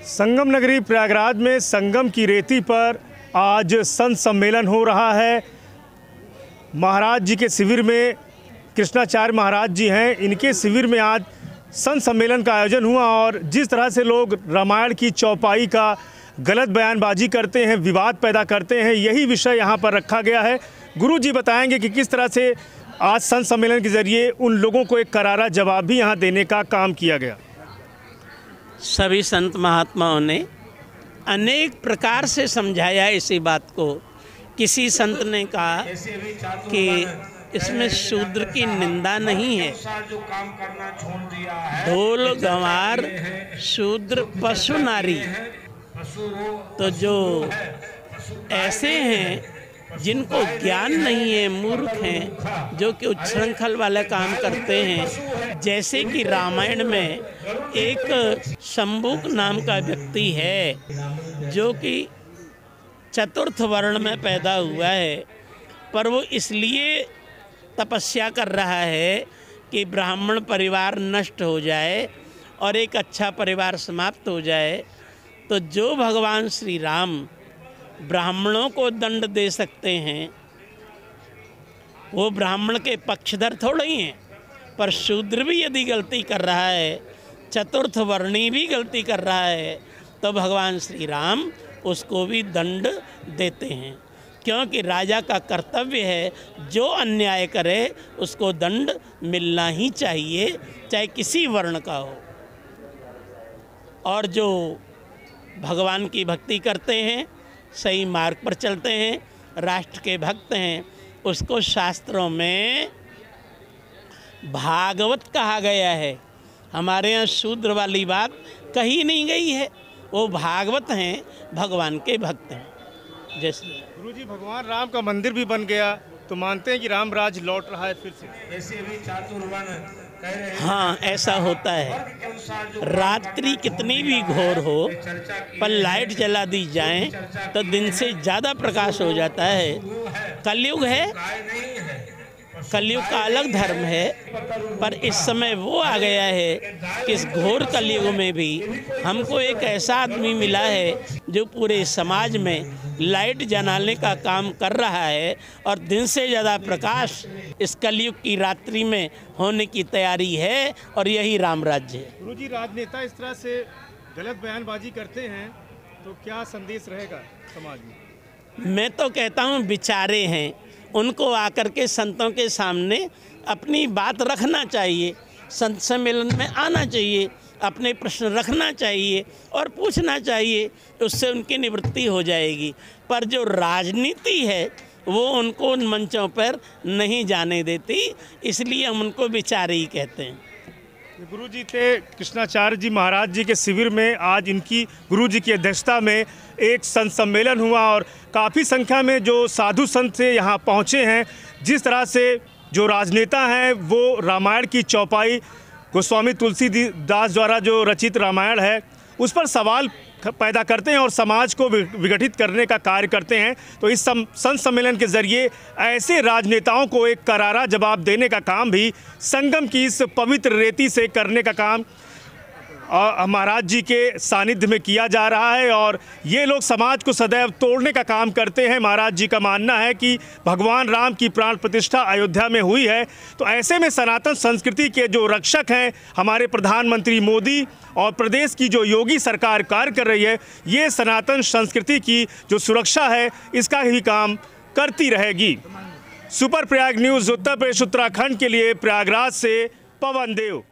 संगम नगरी प्रयागराज में संगम की रेती पर आज संत सम्मेलन हो रहा है। महाराज जी के शिविर में कृष्णाचार्य महाराज जी हैं, इनके शिविर में आज संत सम्मेलन का आयोजन हुआ और जिस तरह से लोग रामायण की चौपाई का गलत बयानबाजी करते हैं, विवाद पैदा करते हैं, यही विषय यहाँ पर रखा गया है। गुरु जी बताएंगे कि किस तरह से आज संत सम्मेलन के जरिए उन लोगों को एक करारा जवाब भी यहाँ देने का काम किया गया। सभी संत महात्माओं ने अनेक प्रकार से समझाया इसी बात को। किसी संत ने कहा कि इसमें शूद्र की निंदा नहीं है, ढोल गंवार शूद्र पशु नारी। तो जो ऐसे हैं जिनको ज्ञान नहीं है, मूर्ख हैं, जो कि उच्छृंखल वाला काम करते हैं, जैसे कि रामायण में एक शंबुक नाम का व्यक्ति है जो कि चतुर्थ वर्ण में पैदा हुआ है, पर वो इसलिए तपस्या कर रहा है कि ब्राह्मण परिवार नष्ट हो जाए और एक अच्छा परिवार समाप्त हो जाए। तो जो भगवान श्री राम ब्राह्मणों को दंड दे सकते हैं, वो ब्राह्मण के पक्षधर थोड़े ही हैं, पर शूद्र भी यदि गलती कर रहा है, चतुर्थ वर्णी भी गलती कर रहा है, तो भगवान श्री राम उसको भी दंड देते हैं, क्योंकि राजा का कर्तव्य है जो अन्याय करे उसको दंड मिलना ही चाहिए, चाहे किसी वर्ण का हो। और जो भगवान की भक्ति करते हैं, सही मार्ग पर चलते हैं, राष्ट्र के भक्त हैं, उसको शास्त्रों में भागवत कहा गया है। हमारे यहाँ शूद्र वाली बात कही नहीं गई है, वो भागवत हैं, भगवान के भक्त हैं। जैसे गुरुजी, भगवान राम का मंदिर भी बन गया, तो मानते हैं कि राम राज लौट रहा है फिर से? हाँ, ऐसा होता है। रात्रि कितनी भी घोर हो, पर लाइट जला दी जाए तो दिन से ज़्यादा प्रकाश हो जाता है। कलयुग है, कलयुग का अलग धर्म है, पर इस समय वो आ गया है कि इस घोर कलयुग में भी हमको एक ऐसा आदमी मिला है जो पूरे समाज में लाइट जलाने का काम कर रहा है और दिन से ज़्यादा प्रकाश इस कलयुग की रात्रि में होने की तैयारी है, और यही राम राज्य है। गुरुजी, राजनेता इस तरह से गलत बयानबाजी करते हैं तो क्या संदेश रहेगा समाज में? मैं तो कहता हूँ विचारे हैं, उनको आकर के संतों के सामने अपनी बात रखना चाहिए, संत सम्मेलन में आना चाहिए, अपने प्रश्न रखना चाहिए और पूछना चाहिए, उससे उनकी निवृत्ति हो जाएगी। पर जो राजनीति है वो उनको उन मंचों पर नहीं जाने देती, इसलिए हम उनको विचारे ही कहते हैं। गुरु जी थे कृष्णाचार्य जी महाराज जी के शिविर में आज इनकी गुरु जी की अध्यक्षता में एक संत सम्मेलन हुआ और काफ़ी संख्या में जो साधु संत से यहाँ पहुँचे हैं। जिस तरह से जो राजनेता हैं वो रामायण की चौपाई, गोस्वामी तुलसीदास द्वारा जो रचित रामायण है, उस पर सवाल पैदा करते हैं और समाज को विघटित करने का कार्य करते हैं। तो इस संत सम्मेलन के ज़रिए ऐसे राजनेताओं को एक करारा जवाब देने का काम भी संगम की इस पवित्र रेती से करने का काम महाराज जी के सानिध्य में किया जा रहा है। और ये लोग समाज को सदैव तोड़ने का काम करते हैं। महाराज जी का मानना है कि भगवान राम की प्राण प्रतिष्ठा अयोध्या में हुई है, तो ऐसे में सनातन संस्कृति के जो रक्षक हैं हमारे प्रधानमंत्री मोदी और प्रदेश की जो योगी सरकार कार्य कर रही है, ये सनातन संस्कृति की जो सुरक्षा है इसका ही काम करती रहेगी। सुपर प्रयाग न्यूज़ उत्तर प्रदेश उत्तराखंड के लिए प्रयागराज से पवन देव।